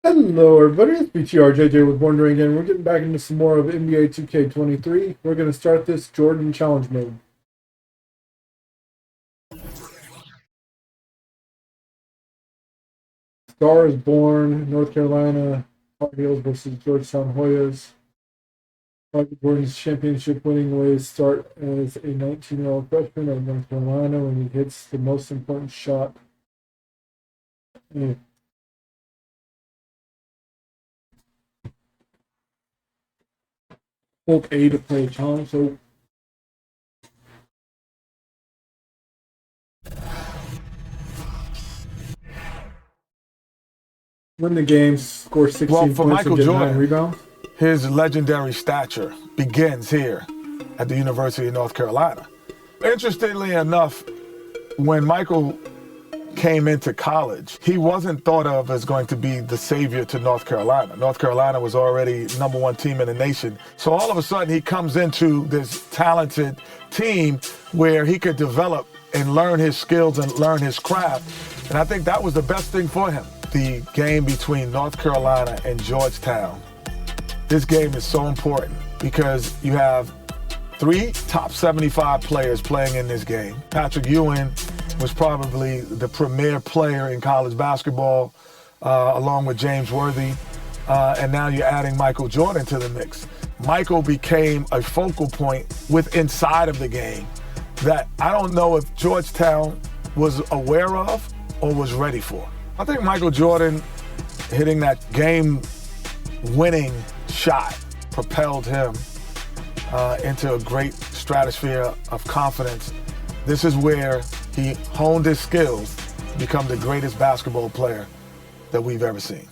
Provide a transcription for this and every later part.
Hello, everybody. It's BTRJJ with Wondering again. We're getting back into some more of NBA 2K23. We're going to start this Jordan Challenge mode. Star is born, North Carolina, Tar Heels versus Georgetown Hoyas. Michael Jordan's championship winning ways start as a 19-year-old freshman at North Carolina when he hits the most important shot. Hold A to play a challenge. So win the game, score 16 for points Michael and get Jordan, 9 rebounds. His legendary stature begins here at the University of North Carolina. Interestingly enough, when Michael came into college, he wasn't thought of as going to be the savior to North Carolina. North Carolina was already #1 team in the nation. So all of a sudden he comes into this talented team where he could develop and learn his skills and learn his craft. And I think that was the best thing for him. The game between North Carolina and Georgetown. This game is so important because you have 3 top 75 players playing in this game. Patrick Ewing was probably the premier player in college basketball, along with James Worthy. And now you're adding Michael Jordan to the mix. Michael became a focal point inside of the game that I don't know if Georgetown was aware of or was ready for. I think Michael Jordan hitting that game-winning shot propelled him into a great stratosphere of confidence. This is where he honed his skills to become the greatest basketball player that we've ever seen.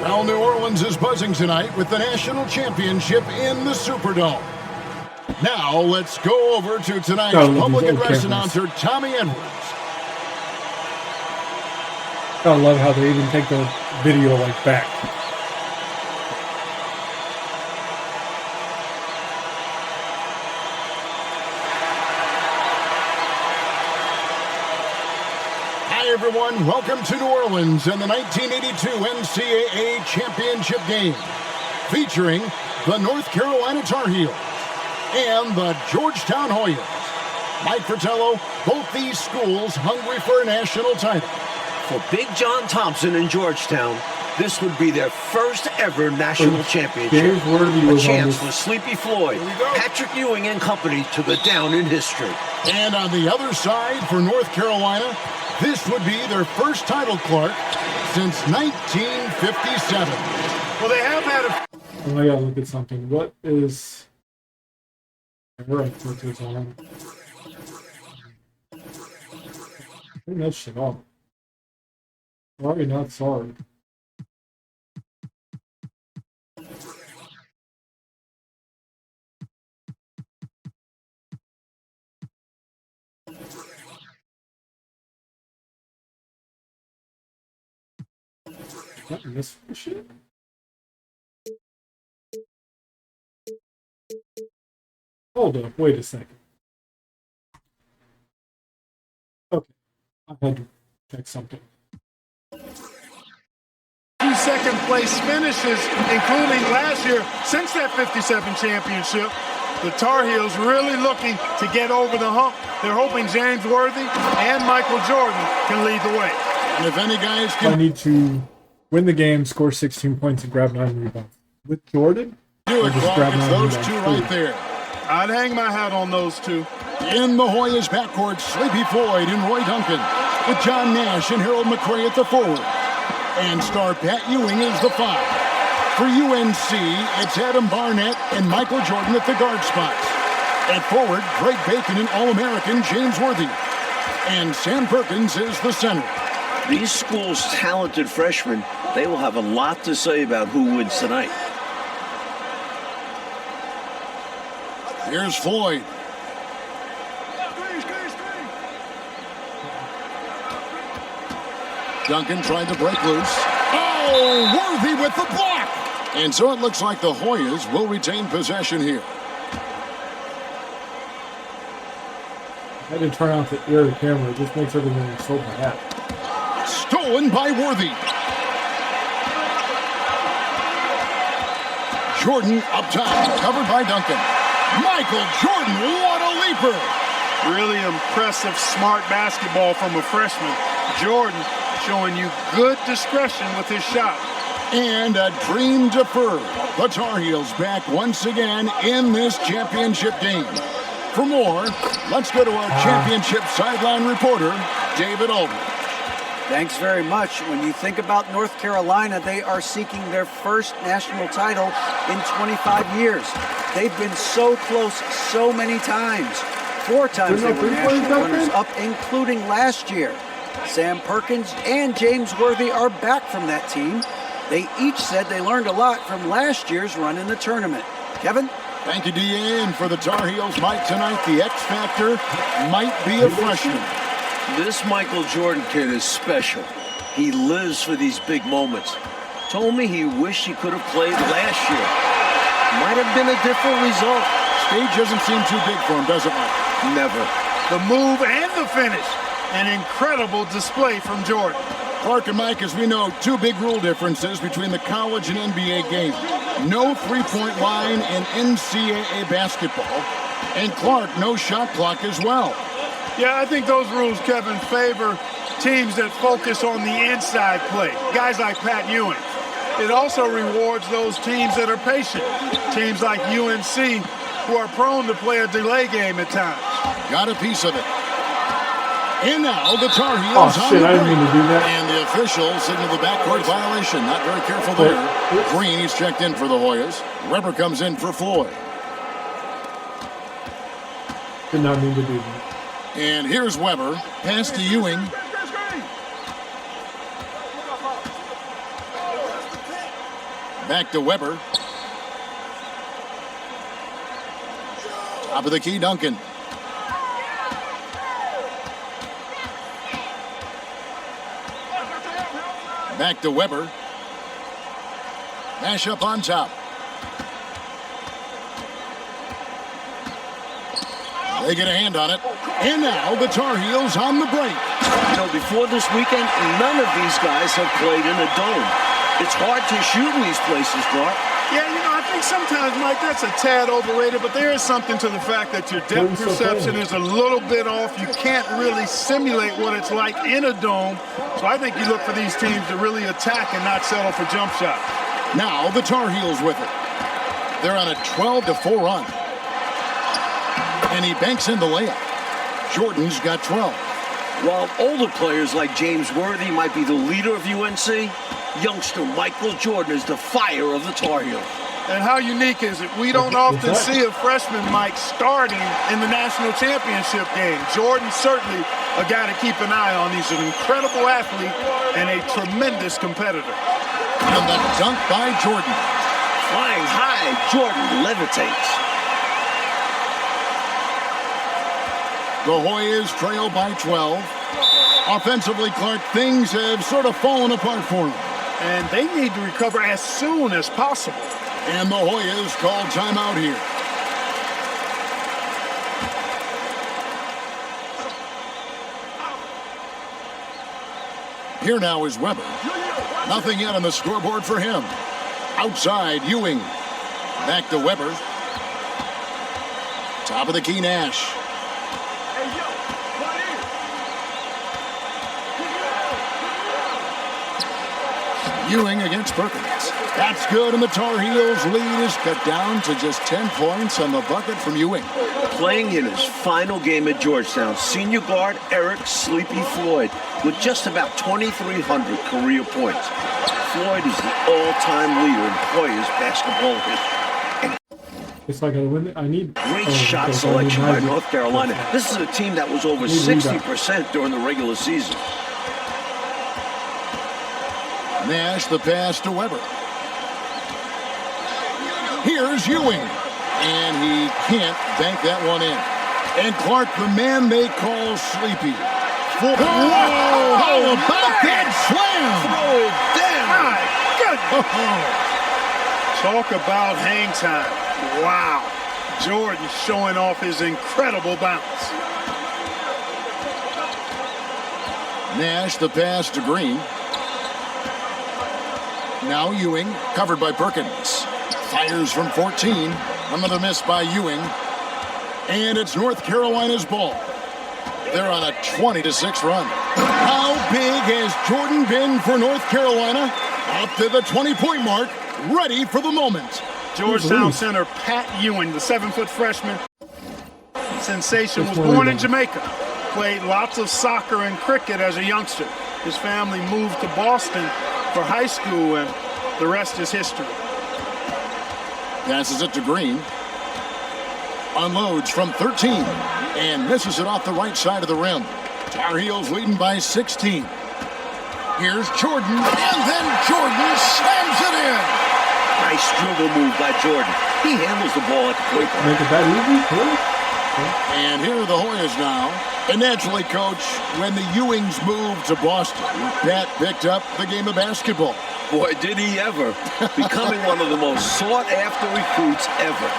Well, New Orleans is buzzing tonight with the national championship in the Superdome. Now let's go over to tonight's public address announcer, Tommy Edwards. I love how they even take the video like back. Hi everyone, welcome to New Orleans and the 1982 NCAA Championship game, featuring the North Carolina Tar Heels and the Georgetown Hoyas. Mike Fratello, both these schools hungry for a national title. For Big John Thompson in Georgetown, this would be their first ever national championship. A chance for Sleepy Floyd, Patrick Ewing and company to go down in history. And on the other side for North Carolina, this would be their first title, Clark, since 1957. Well, they have had a... Oh, I gotta look at something. What is... Where I put this on? Turn that shit off. Sorry, not sorry. What in this shit? Hold up, wait a second. Okay, I had to check something. 2 second place finishes, including last year, since that 57 championship. The Tar Heels really looking to get over the hump. They're hoping James Worthy and Michael Jordan can lead the way. And if any guys can... I need to win the game, score 16 points, and grab 9 rebounds. With Jordan? Do it, Clark. It's those two right there. I'd hang my hat on those two. In the Hoyas backcourt, Sleepy Floyd and Roy Duncan, with John Nash and Harold McRae at the forward. And star Pat Ewing is the 5. For UNC, it's Adam Barnett and Michael Jordan at the guard spots. At forward, Greg Bacon and All-American James Worthy. And Sam Perkins is the center. These schools' talented freshmen, they will have a lot to say about who wins tonight. Here's Floyd. Duncan tried to break loose. Oh, Worthy with the block! And so it looks like the Hoyas will retain possession here. I had to turn off the air camera. It just makes everything so bad. stolen by Worthy. Jordan up top, covered by Duncan. Michael Jordan, what a leaper! Really impressive, smart basketball from a freshman. Jordan showing you good discretion with his shot. And a dream deferred. The Tar Heels back once again in this championship game. For more, let's go to our championship sideline reporter, David Aldridge. Thanks very much. When you think about North Carolina, they are seeking their first national title in 25 years. They've been so close so many times. 4 times they were national runners-up, including last year. Sam Perkins and James Worthy are back from that team. They each said they learned a lot from last year's run in the tournament. Kevin? Thank you, D.A. And for the Tar Heels, Mike, tonight, the X factor might be a freshman. This Michael Jordan kid is special. He lives for these big moments. Told me he wished he could have played last year. Might have been a different result. Stage doesn't seem too big for him, does it, Mike? Never. The move and the finish. An incredible display from Jordan. Clark and Mike, as we know, 2 big rule differences between the college and NBA game. No three-point line in NCAA basketball. And Clark, no shot clock as well. Yeah, I think those rules, Kevin, favor teams that focus on the inside play. Guys like Pat Ewing. It also rewards those teams that are patient. Teams like UNC who are prone to play a delay game at times. Got a piece of it. And now the Tar Heels I didn't mean to do that. And the official signaled the backcourt violation. Not very careful there. Green is checked in for the Hoyas. Weber comes in for Floyd. Did not mean to do that. And here's Weber. Pass to Ewing. Back to Weber. Top of the key, Duncan. Back to Weber. Nash up on top. They get a hand on it. And now the Tar Heels on the break. You know, before this weekend, none of these guys have played in a dome. It's hard to shoot in these places, Clark. Yeah, you know, I think sometimes, Mike, that's a tad overrated, but there is something to the fact that your depth perception is a little bit off. You can't really simulate what it's like in a dome. So I think you look for these teams to really attack and not settle for jump shots. Now the Tar Heels with it. They're on a 12-4 run. And he banks in the layup. Jordan's got 12. While older players like James Worthy might be the leader of UNC, youngster Michael Jordan is the fire of the Tar Heels. And how unique is it? We don't often see a freshman, Mike, starting in the national championship game. Jordan certainly a guy to keep an eye on. He's an incredible athlete and a tremendous competitor. And the dunk by Jordan. Flying high, Jordan levitates. The Hoyas trail by 12. Offensively, Clark, things have sort of fallen apart for them. And they need to recover as soon as possible. And the Hoyas call timeout here. Here now is Weber. Nothing yet on the scoreboard for him. Outside, Ewing. Back to Weber. Top of the key, Nash. Ewing against Perkins. That's good, and the Tar Heels lead is cut down to just 10 points on the bucket from Ewing. Playing in his final game at Georgetown, senior guard Eric "Sleepy" Floyd with just about 2,300 career points. Floyd is the all-time leader in Hoyas basketball history. It's like I need Great shot selection by North Carolina. This is a team that was over 60% during the regular season. Nash the pass to Weber. Here's Ewing. And he can't bank that one in. And Clark, the man they call Sleepy. Whoa! How about that slam? Throw it down. My goodness. Talk about hang time. Wow. Jordan showing off his incredible bounce. Nash the pass to Green. Now Ewing, covered by Perkins. Fires from 14. Another miss by Ewing. And it's North Carolina's ball. They're on a 20-6 run. How big has Jordan been for North Carolina? Up to the 20-point mark, ready for the moment. Georgetown center Pat Ewing, the 7-foot freshman sensation, was born in Jamaica. Played lots of soccer and cricket as a youngster. His family moved to Boston for high school, and the rest is history. Passes it to Green. Unloads from 13 and misses it off the right side of the rim. Tar Heels leading by 16. Here's Jordan, and then Jordan slams it in. Nice dribble move by Jordan. He handles the ball at the point. Make it that easy, really? And here are the Hoyas now. And naturally, Coach, when the Ewings moved to Boston, Pat picked up the game of basketball. Boy, did he ever. Becoming one of the most sought-after recruits ever.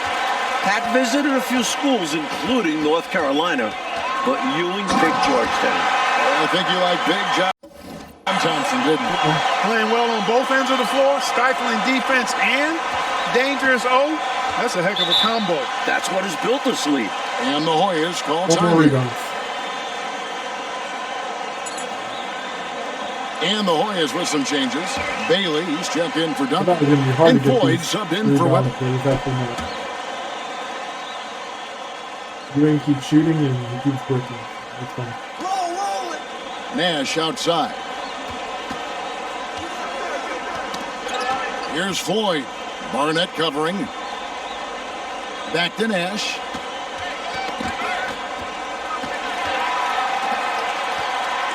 Pat visited a few schools, including North Carolina, but Ewing picked Georgetown. I think you like Big John Thompson, didn't you? Playing well on both ends of the floor, stifling defense and dangerous O. That's a heck of a combo. That's what has built this lead. And the Hoyas call time. And the Hoyas with some changes. Bailey, he's checked in for Duncan. And Floyd subbed in for Weber. Ewing keeps shooting and he keeps working. That's fine. Nash outside. Here's Floyd. Barnett covering. Back to Nash.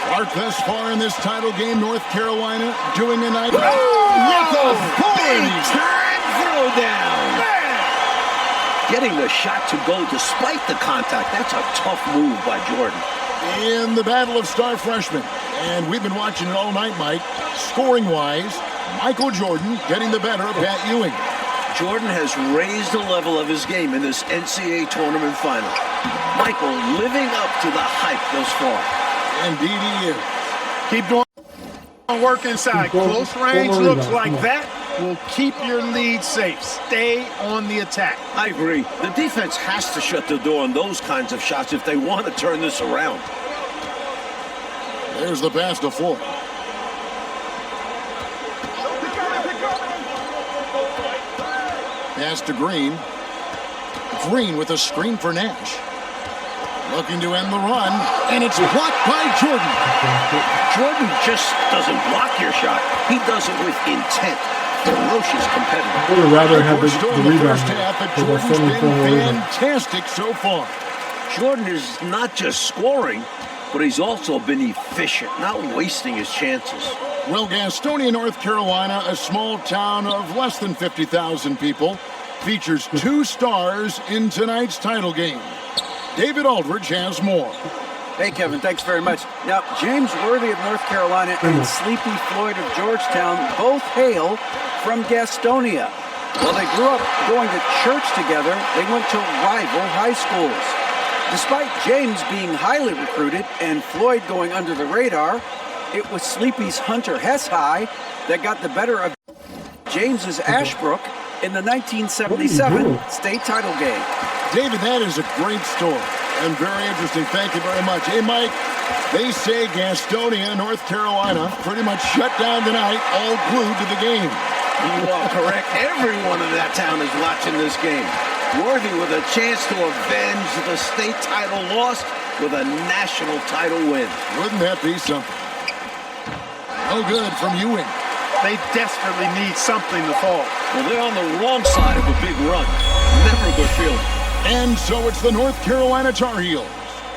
Clark thus far in this title game, North Carolina doing a night with authority. Time throwdown. Getting the shot to go despite the contact. That's a tough move by Jordan. In the battle of star freshmen. And we've been watching it all night, Mike. Scoring-wise, Michael Jordan getting the better of Pat Ewing. Jordan has raised the level of his game in this NCAA tournament final. Michael living up to the hype thus far. Indeed he is. Keep doing work inside. Close range looks like that will keep your lead safe. Stay on the attack. I agree. The defense has to shut the door on those kinds of shots if they want to turn this around. There's the pass to Floyd. Pass to Green. Green with a screen for Nash. Looking to end the run, and it's blocked by Jordan. Jordan just doesn't block your shot. He does it with intent. Ferocious competitor. I would rather have the rebound. First half, but Jordan's been fantastic so far. Jordan is not just scoring, but he's also been efficient, not wasting his chances. Well, Gastonia, North Carolina, a small town of less than 50,000 people, features 2 stars in tonight's title game. David Aldridge has more. Hey, Kevin, thanks very much. Now, James Worthy of North Carolina and Sleepy Floyd of Georgetown both hail from Gastonia. While they grew up going to church together, they went to rival high schools. Despite James being highly recruited and Floyd going under the radar, it was Sleepy's Hunter Hess High that got the better of James's Ashbrook in the 1977 state title game. David, that is a great story and very interesting. Thank you very much. Hey, Mike, they say Gastonia, North Carolina, pretty much shut down tonight, all glued to the game. You are correct. Everyone in that town is watching this game. Worthy with a chance to avenge the state title loss with a national title win. Wouldn't that be something? No good from Ewing. They desperately need something to fall. Well, they're on the wrong side of a big run. Never a good feeling. And so it's the North Carolina Tar Heels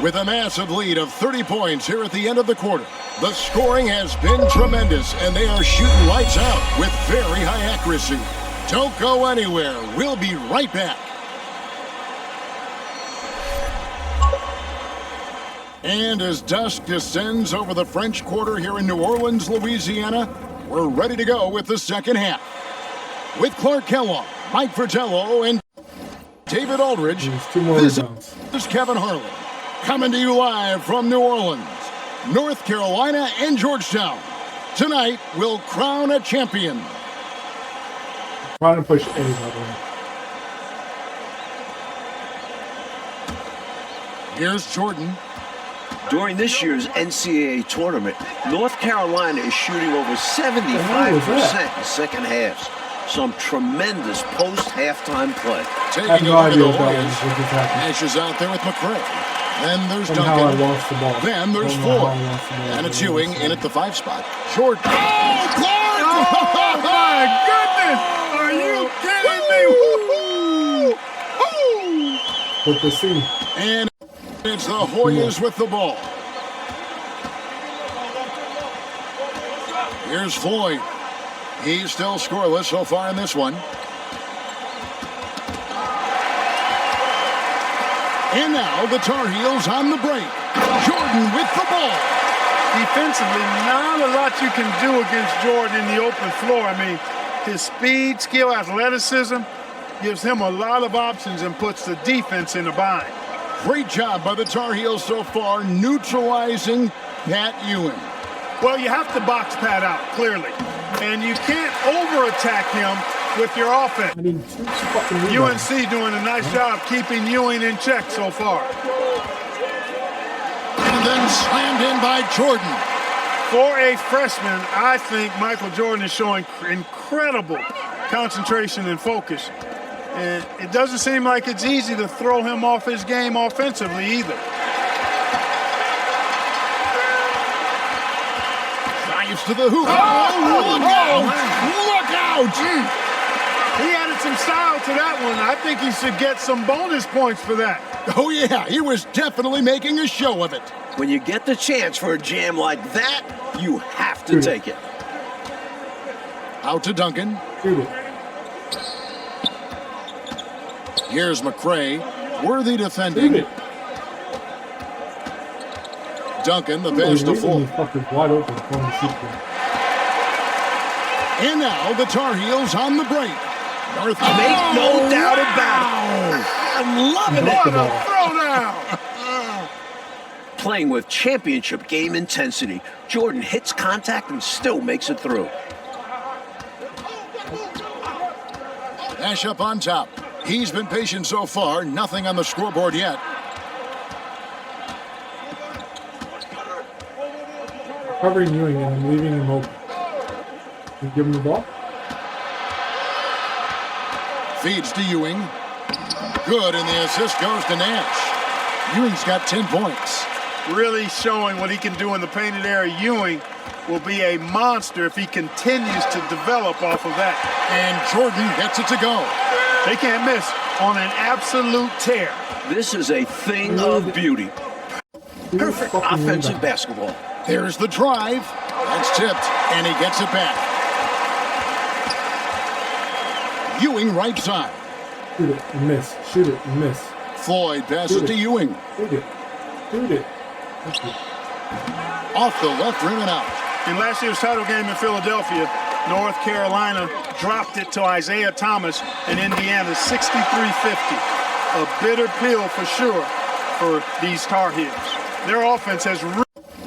with a massive lead of 30 points here at the end of the quarter. The scoring has been tremendous, and they are shooting lights out with very high accuracy. Don't go anywhere. We'll be right back. And as dusk descends over the French Quarter here in New Orleans, Louisiana, we're ready to go with the second half. With Clark Kellogg, Mike Fratello, and David Aldridge, this is Kevin Harlan, coming to you live from New Orleans. North Carolina and Georgetown. Tonight, we'll crown a champion. Trying to push A, by the way. Here's Jordan. During this year's NCAA tournament, North Carolina is shooting over 75% in second halves. Some tremendous post-halftime play. Taking a look at the Warriors. Ashes out there with McRae. Then there's Duncan. Then there's Floyd. And it's Ewing in at the 5 spot. Jordan. Oh, Clark! Oh, my goodness! Are you kidding me? Woo-hoo! With the C. And it's the Hoyas with the ball. Here's Floyd. He's still scoreless so far in this one. And now the Tar Heels on the break. Jordan with the ball. Defensively, not a lot you can do against Jordan in the open floor. I mean, his speed, skill, athleticism gives him a lot of options and puts the defense in a bind. Great job by the Tar Heels so far, neutralizing Pat Ewing. Well, you have to box Pat out, clearly. And you can't over-attack him with your offense. I mean, UNC doing a nice job keeping Ewing in check so far. And then slammed in by Jordan. For a freshman, I think Michael Jordan is showing incredible concentration and focus. And it doesn't seem like it's easy to throw him off his game offensively either. Drives to the hoop. Oh, look out! Look out! He added some style to that one. I think he should get some bonus points for that. Oh, yeah, he was definitely making a show of it. When you get the chance for a jam like that, you have to take it. Out to Duncan. Here's McRae. Worthy defending. Duncan, the pass to Floyd. And now the Tar Heels on the break. Make no doubt about it. I'm loving it. What a throwdown. Playing with championship game intensity, Jordan hits contact and still makes it through. Nash up on top. He's been patient so far. Nothing on the scoreboard yet. Covering Ewing and I'm leaving him open. You give him the ball. Feeds to Ewing. Good, and the assist goes to Nash. Ewing's got 10 points. Really showing what he can do in the painted area. Ewing will be a monster if he continues to develop off of that. And Jordan gets it to go. They can't miss on an absolute tear. This is a thing of beauty. Perfect offensive basketball. There's the drive. That's tipped, and he gets it back. Ewing right side. Shoot it and miss. Shoot it and miss. Floyd passes to Ewing. Shoot it. Shoot it. Off the left rim and out. In last year's title game in Philadelphia, North Carolina dropped it to Isaiah Thomas and Indiana 63-50. A bitter pill for sure for these Tar Heels. Their offense has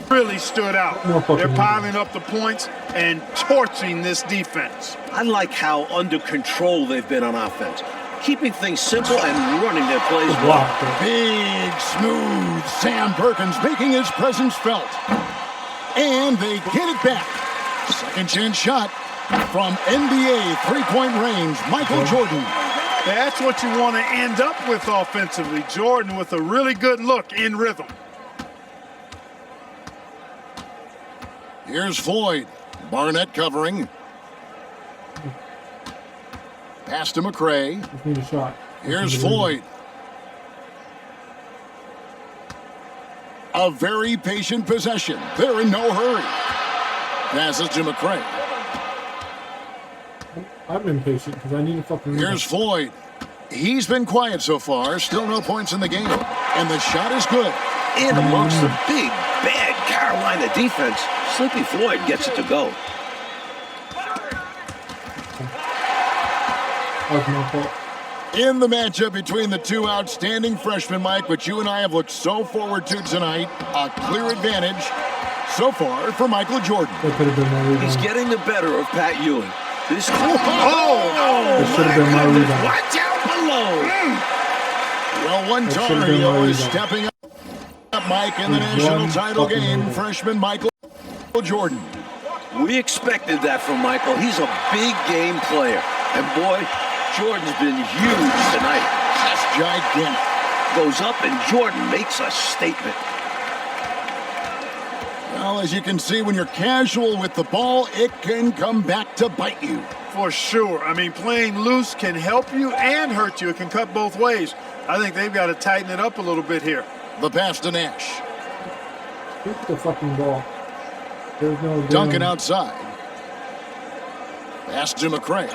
really stood out. They're piling up the points and torching this defense. I like how under control they've been on offense, keeping things simple and running their plays well. Big, smooth Sam Perkins making his presence felt. And they get it back. Second chance shot from NBA three-point range, Michael Jordan. That's what you want to end up with offensively. Jordan with a really good look in rhythm. Here's Floyd. Barnett covering. Pass to McRae. Here's Floyd. A very patient possession. They're in no hurry. Passes to McRae. I'm impatient because I need to fucking. Here's Floyd. He's been quiet so far. Still no points in the game. And the shot is good. In amongst the big, bad Carolina defense, Sleepy Floyd gets it to go. In the matchup between the two outstanding freshmen, Mike, which you and I have looked so forward to tonight, a clear advantage so far for Michael Jordan. That could have been my rebound. He's getting the better of Pat Ewing. This That should have been my rebound. Watch out below. Well, one That Tar should've been Heel my is rebound. stepping up, Mike, in the He's national one title fucking game. rebound. Freshman Michael Jordan. We expected that from Michael. He's a big game player. And boy, Jordan's been huge tonight. Just gigantic. Goes up and Jordan makes a statement. Well, as you can see, when you're casual with the ball, it can come back to bite you. For sure. I mean, playing loose can help you and hurt you. It can cut both ways. I think they've got to tighten it up a little bit here. The pass to Nash. Shoot the fucking ball. There's no Duncan outside. Pass to McCray.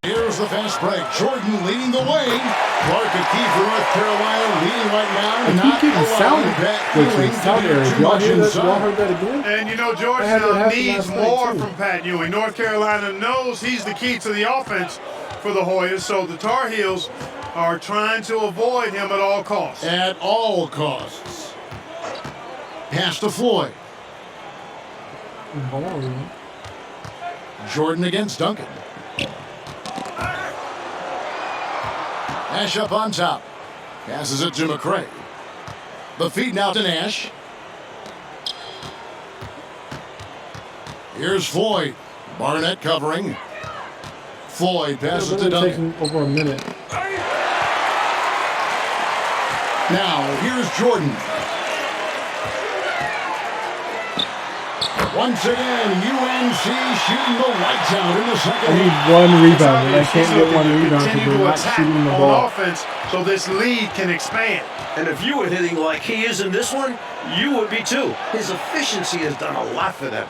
Here's the fast break. Jordan leading the way. Clark and Key for North Carolina leading right now. I keep getting sound glitching. Sound errors. Y'all hear that? Y'all heard that again? And you know, I had that Georgetown happen needs last night, more too. from Pat Ewing. North Carolina knows he's the key to the offense for the Hoyas, so the Tar Heels are trying to avoid him at all costs. At all costs. Pass to Floyd. Jordan against Duncan. Nash up on top. Passes it to McCray. The feed now to Nash. Here's Floyd. Barnett covering. Floyd passes to Duncan. Taking over a minute. Now, here's Jordan. Once again, UNC shooting the lights out in the second I need half. one rebound, and I can't He's get looking one to rebound continue because they're to not attack shooting the on ball. offense, so this lead can expand. And if you were hitting like he is in this one, you would be too. His efficiency has done a lot for them.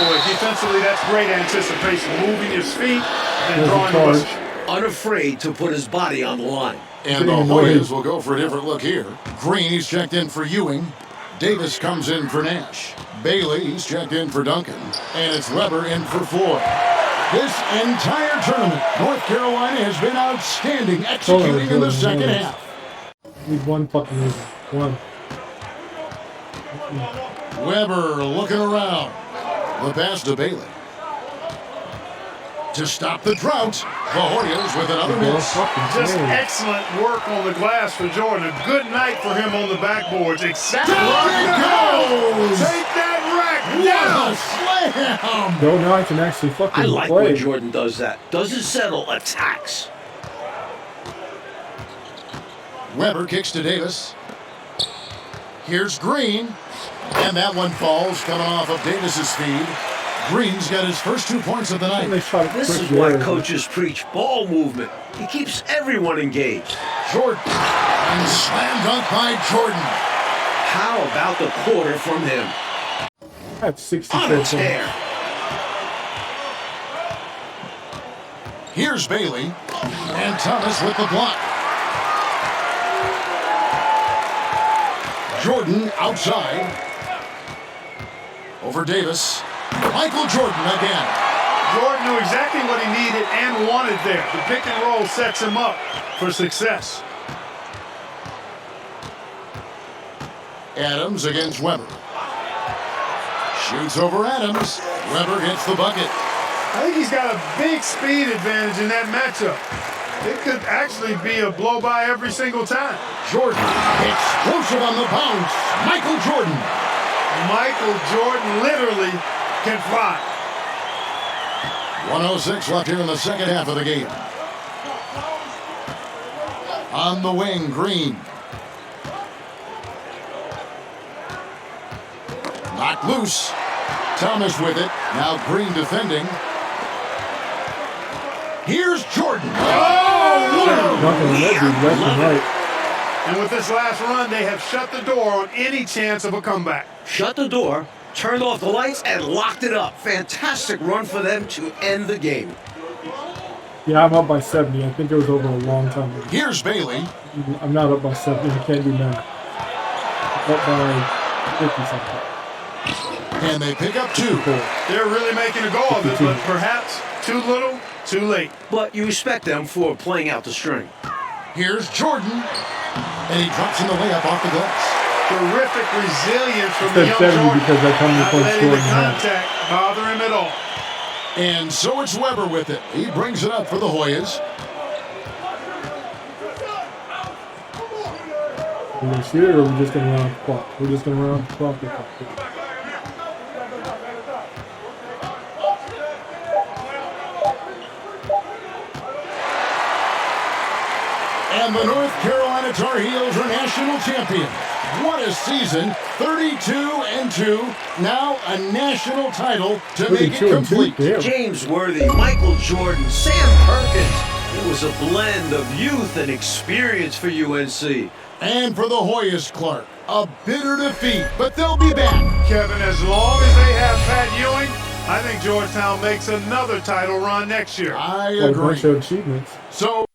Boy, defensively, that's great anticipation. Moving his feet and There's a drawing the charge. whistle. Unafraid to put his body on the line. And the Getting annoyed. Hoyas will go for a different look here. Green, he's checked in for Ewing. Davis comes in for Nash. Bailey, he's checked in for Duncan. And it's Weber in for Floyd. This entire tournament, North Carolina has been outstanding executing in the second half. Need one fucking rebound. One. Weber looking around. The pass to Bailey. To stop the drought, the Hoyas with another miss. Just excellent work on the glass for Jordan. A good night for him on the backboards. Exactly. Down it goes! Take that rack down. What a slam! No, now I can actually fucking I like play. when Jordan does that. Doesn't settle, attacks. Weber kicks to Davis. Here's Green. And that one falls, coming off of Davis's feed. Green's got his first 2 points of the And they night. shot it This quick is why there. coaches preach ball movement. He keeps everyone engaged. Jordan. And slam dunk by Jordan. How about the quarter from him? I have 64 On a points. tear. Here's Bailey. And Thomas with the block. Jordan outside. Over Davis. Michael Jordan again. Jordan knew exactly what he needed and wanted there. The pick and roll sets him up for success. Adams against Weber. Shoots over Adams. Weber hits the bucket. I think he's got a big speed advantage in that matchup. It could actually be a blow by every single time. Jordan explosive on the bounce. Michael Jordan. Michael Jordan literally can fly. 1:06 left here in the second half of the game. On the wing, Green. Knocked loose. Thomas with it. Now Green defending. Here's Jordan. Nothing in that dude, left and right. And with this last run, they have shut the door on any chance of a comeback. Shut the door, turned off the lights, and locked it up. Fantastic run for them to end the game. Yeah, I'm up by 70. I think it was over a long time ago. Here's Bailey. I'm not up by 70. I can't do math. I'm up by 50 something. And they pick up two. They're really making a go of it, but perhaps too little, too late. But you respect them for playing out the string. Here's Jordan, and he drops in the layup off the glass. Terrific resilience from the Said young 70 Jordan. because I come to Not point letting the Jordan has. contact bother him at all. And so it's Weber with it. He brings it up for the Hoyas. We're going to shoot it, or we're just going to round the clock? We're just going to round the clock. And the North Carolina Tar Heels are national champions. What a season, 32-2. Now a national title to make it complete. James Worthy, Michael Jordan, Sam Perkins. It was a blend of youth and experience for UNC. And for the Hoyas, Clark, a bitter defeat, but they'll be back. Kevin, as long as they have Pat Ewing, I think Georgetown makes another title run next year. I A bunch agree. of achievements. So